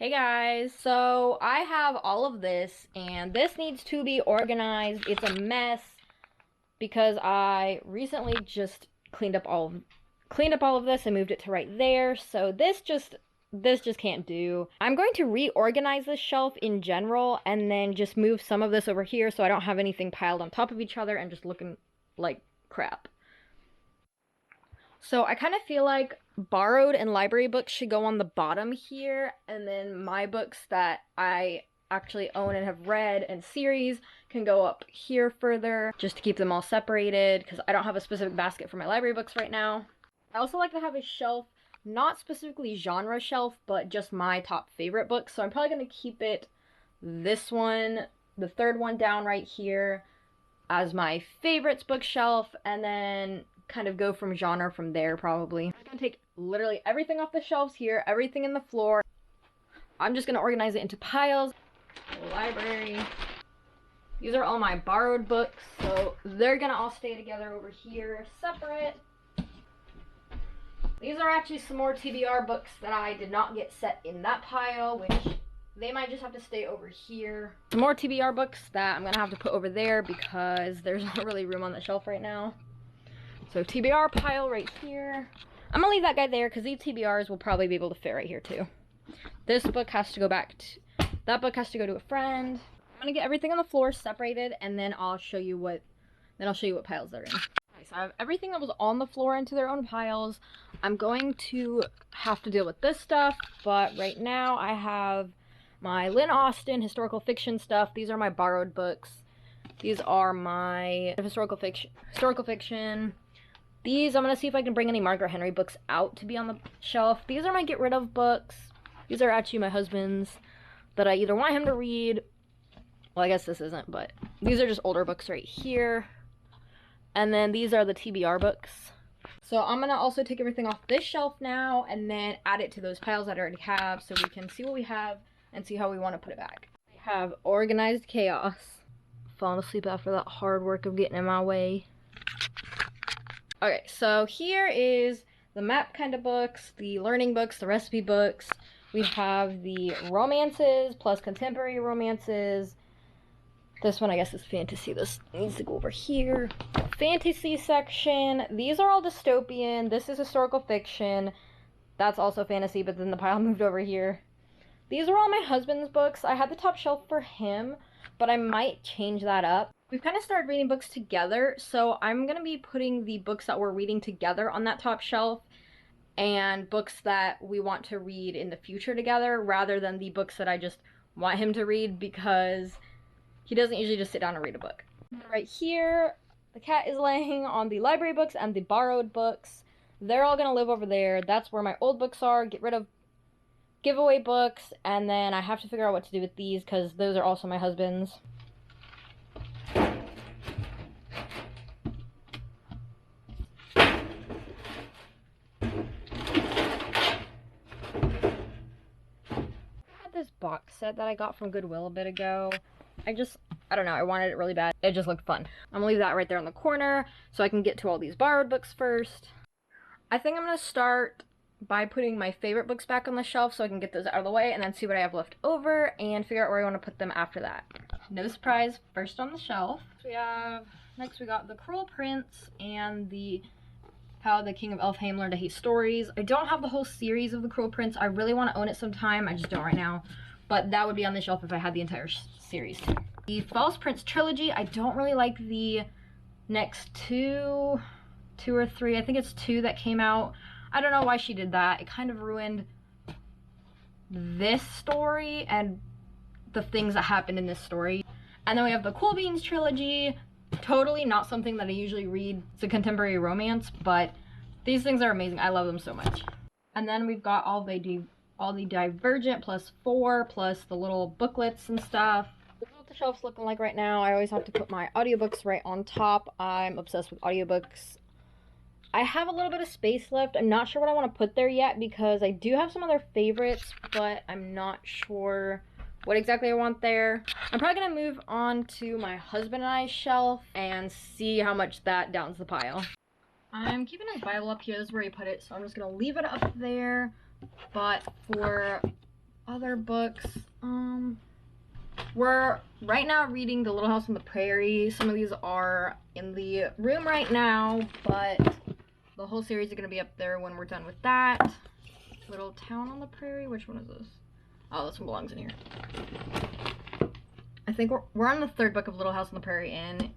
Hey guys, so I have all of this and this needs to be organized. It's a mess because I recently just cleaned up all of this and moved it to right there. So this just can't do. I'm going to reorganize this shelf in general and then just move some of this over here so I don't have anything piled on top of each other and just looking like crap. So I kind of feel like borrowed and library books should go on the bottom here, and then my books that I actually own and have read and series can go up here further, just to keep them all separated, because I don't have a specific basket for my library books right now. I also like to have a shelf, not specifically genre shelf, but just my top favorite books, so I'm probably going to keep it this one, the third one down right here, as my favorites bookshelf, and then kind of go from genre from there probably. I'm gonna take literally everything off the shelves here, everything in the floor. I'm just gonna organize it into piles. Library. These are all my borrowed books, so they're gonna all stay together over here, separate. These are actually some more TBR books that I did not get set in that pile, which they might just have to stay over here. Some more TBR books that I'm gonna have to put over there because there's not really room on the shelf right now. So TBR pile right here. I'm gonna leave that guy there because these TBRs will probably be able to fit right here too. This book has to go back to, that book has to go to a friend. I'm gonna get everything on the floor separated and then I'll show you what piles they're in. Okay, so I have everything that was on the floor into their own piles. I'm going to have to deal with this stuff, but right now I have my Lynn Austen historical fiction stuff. These are my borrowed books. These are my historical fiction. These, I'm going to see if I can bring any Margaret Henry books out to be on the shelf. These are my get rid of books. These are actually my husband's that I either want him to read. Well, I guess this isn't, but these are just older books right here. And then these are the TBR books. So I'm going to also take everything off this shelf now and then add it to those piles that I already have so we can see what we have and see how we want to put it back. We have organized chaos. Falling asleep after that hard work of getting in my way. Okay, so here is the map kind of books, the learning books, the recipe books. We have the romances plus contemporary romances. This one I guess is fantasy. This needs to go over here. Fantasy section. These are all dystopian. This is historical fiction. That's also fantasy, but then the pile moved over here. These are all my husband's books. I had the top shelf for him, but I might change that up. We've kind of started reading books together, so I'm going to be putting the books that we're reading together on that top shelf and books that we want to read in the future together rather than the books that I just want him to read because he doesn't usually just sit down and read a book. Right here, the cat is laying on the library books and the borrowed books. They're all going to live over there. That's where my old books are. Get rid of giveaway books, and then I have to figure out what to do with these because those are also my husband's. This box set that I got from Goodwill a bit ago. I don't know, I wanted it really bad. It just looked fun. I'm gonna leave that right there in the corner so I can get to all these borrowed books first. I think I'm gonna start by putting my favorite books back on the shelf so I can get those out of the way and then see what I have left over and figure out where I want to put them after that. No surprise, first on the shelf. Next we got The Cruel Prince and How the King of Elfhame Learned to Hate Stories. I don't have the whole series of The Cruel Prince. I really want to own it sometime. I just don't right now. But that would be on the shelf if I had the entire series too. The False Prince trilogy. I don't really like the next two or three. I think it's two that came out. I don't know why she did that. It kind of ruined this story and the things that happened in this story. And then we have the Cool Beans trilogy. Totally not something that I usually read. It's a contemporary romance, but these things are amazing. I love them so much. And then we've got all the Divergent +4 plus the little booklets and stuff. This is what the shelf's looking like right now. I always have to put my audiobooks right on top. I'm obsessed with audiobooks. I have a little bit of space left. I'm not sure what I want to put there yet because I do have some other favorites, but I'm not sure what exactly I want there. I'm probably going to move on to my husband and I's shelf and see how much that downs the pile. I'm keeping his Bible up here. This is where he put it, so I'm just going to leave it up there. But for other books. We're right now reading The Little House on the Prairie. Some of these are in the room right now, but the whole series is going to be up there when we're done with that. Little Town on the Prairie. Which one is this? Oh, this one belongs in here. I think we're on the third book of Little House on the Prairie, and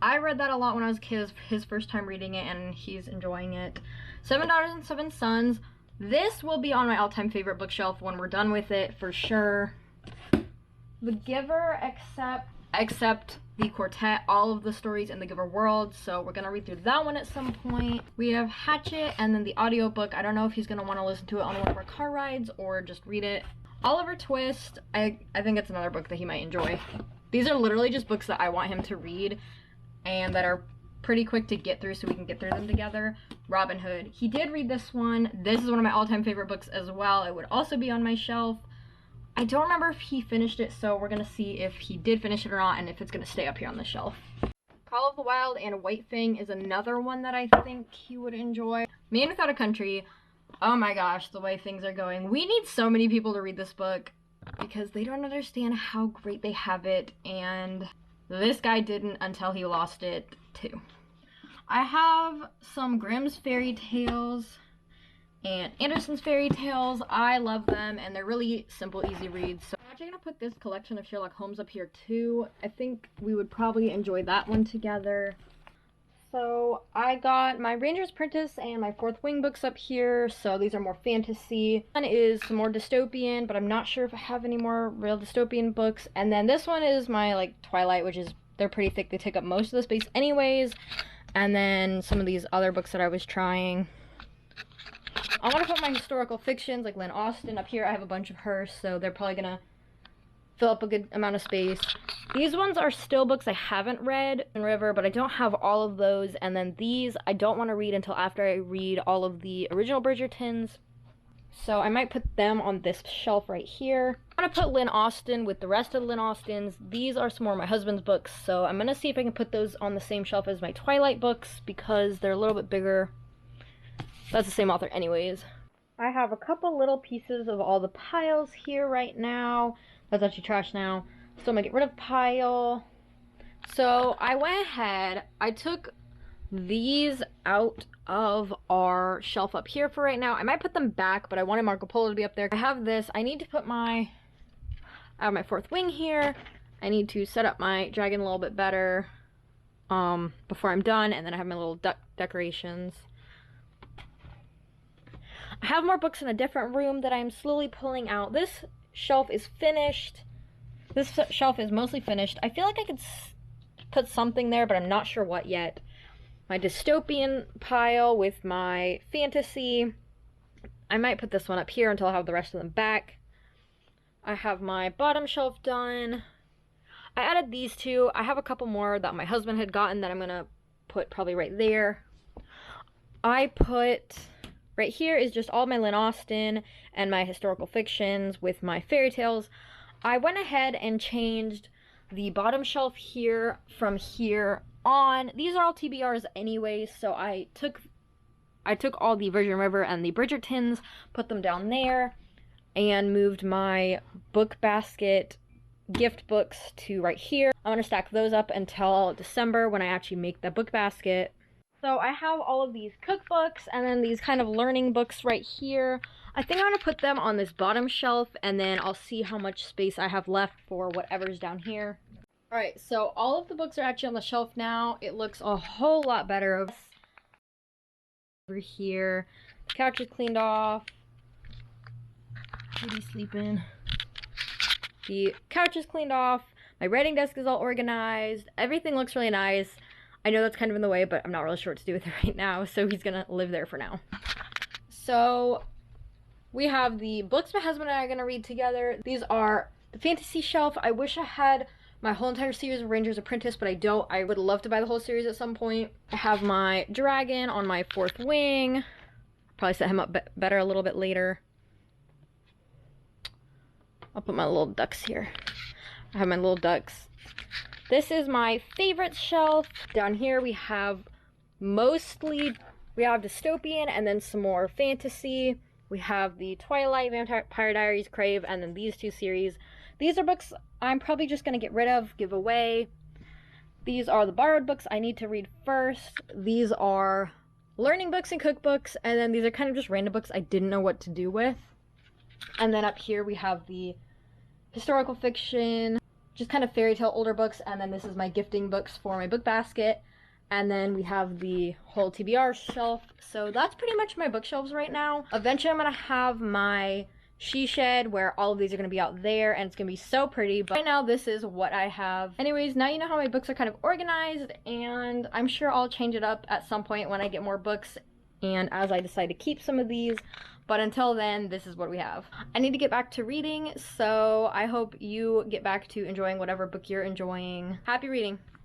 I read that a lot when I was a kid. His first time reading it, and he's enjoying it. 7 Daughters and 7 Sons. This will be on my all-time favorite bookshelf when we're done with it, for sure. The Giver, except the quartet, all of the stories in the Giver world, so we're gonna read through that one at some point. We have Hatchet, and then the audiobook. I don't know if he's gonna want to listen to it on one of our car rides or just read it. Oliver Twist, I think it's another book that he might enjoy. These are literally just books that I want him to read and that are pretty quick to get through so we can get through them together. Robin Hood. He did read this one. This is one of my all-time favorite books as well. It would also be on my shelf. I don't remember if he finished it, so we're gonna see if he did finish it or not and if it's gonna stay up here on the shelf. Call of the Wild and White Fang is another one that I think he would enjoy. Man Without a Country. Oh my gosh, the way things are going. We need so many people to read this book because they don't understand how great they have it, and this guy didn't until he lost it too. I have some Grimm's Fairy Tales and Andersen's Fairy Tales. I love them, and they're really simple, easy reads. So I'm actually gonna put this collection of Sherlock Holmes up here too. I think we would probably enjoy that one together. So I got my Ranger's Apprentice and my Fourth Wing books up here. So these are more fantasy. One is some more dystopian, but I'm not sure if I have any more real dystopian books. And then this one is my like Twilight, which is, they're pretty thick. They take up most of the space anyways. And then some of these other books that I was trying. I want to put my historical fictions like Lynn Austen up here. I have a bunch of hers, so they're probably gonna fill up a good amount of space. These ones are still books I haven't read in River, but I don't have all of those. And then these I don't want to read until after I read all of the original Bridgertons. So I might put them on this shelf right here. I'm going to put Lynn Austen with the rest of the Lynn Austens. These are some more of my husband's books, so I'm going to see if I can put those on the same shelf as my Twilight books because they're a little bit bigger. That's the same author anyways. I have a couple little pieces of all the piles here right now. That's actually trash now. So I'm gonna get rid of pile. So I went ahead, I took these out of our shelf up here for right now. I might put them back, but I wanted Marco Polo to be up there. I have this. I need to put I have my Fourth Wing here. I need to set up my dragon a little bit better before I'm done, and then I have my little duck decorations. I have more books in a different room that I'm slowly pulling out. This shelf is finished. This shelf is mostly finished. I feel like I could put something there, but I'm not sure what yet. My dystopian pile with my fantasy. I might put this one up here until I have the rest of them back. I have my bottom shelf done. I added these two. I have a couple more that my husband had gotten that I'm going to put probably right there. I put... Right here is just all my Lynn Austen and my historical fictions with my fairy tales. I went ahead and changed the bottom shelf here from here on. These are all TBRs anyways, so I took all the Virgin River and the Bridgertons, put them down there, and moved my book basket gift books to right here. I'm going to stack those up until December when I actually make the book basket. So I have all of these cookbooks and then these kind of learning books right here. I think I'm going to put them on this bottom shelf, and then I'll see how much space I have left for whatever's down here. Alright, so all of the books are actually on the shelf now. It looks a whole lot better. Over here, the couch is cleaned off. Judy's sleeping. The couch is cleaned off. My writing desk is all organized. Everything looks really nice. I know that's kind of in the way, but I'm not really sure what to do with it right now, so he's gonna live there for now. So, we have the books my husband and I are gonna read together. These are the fantasy shelf. I wish I had my whole entire series of Ranger's Apprentice, but I don't. I would love to buy the whole series at some point. I have my dragon on my Fourth Wing. Probably set him up better a little bit later. I'll put my little ducks here. I have my little ducks. This is my favorite shelf. Down here we have dystopian and then some more fantasy. We have the Twilight, Vampire Diaries, Crave, and then these two series. These are books I'm probably just going to get rid of, give away. These are the borrowed books I need to read first. These are learning books and cookbooks, and then these are kind of just random books I didn't know what to do with. And then up here we have the historical fiction, just kind of fairy tale older books, and then this is my gifting books for my book basket. And then we have the whole TBR shelf. So that's pretty much my bookshelves right now. Eventually I'm going to have my she shed where all of these are going to be out there, and it's going to be so pretty. But right now this is what I have. Anyways, now you know how my books are kind of organized, and I'm sure I'll change it up at some point when I get more books and as I decide to keep some of these. But until then, this is what we have. I need to get back to reading, so I hope you get back to enjoying whatever book you're enjoying. Happy reading!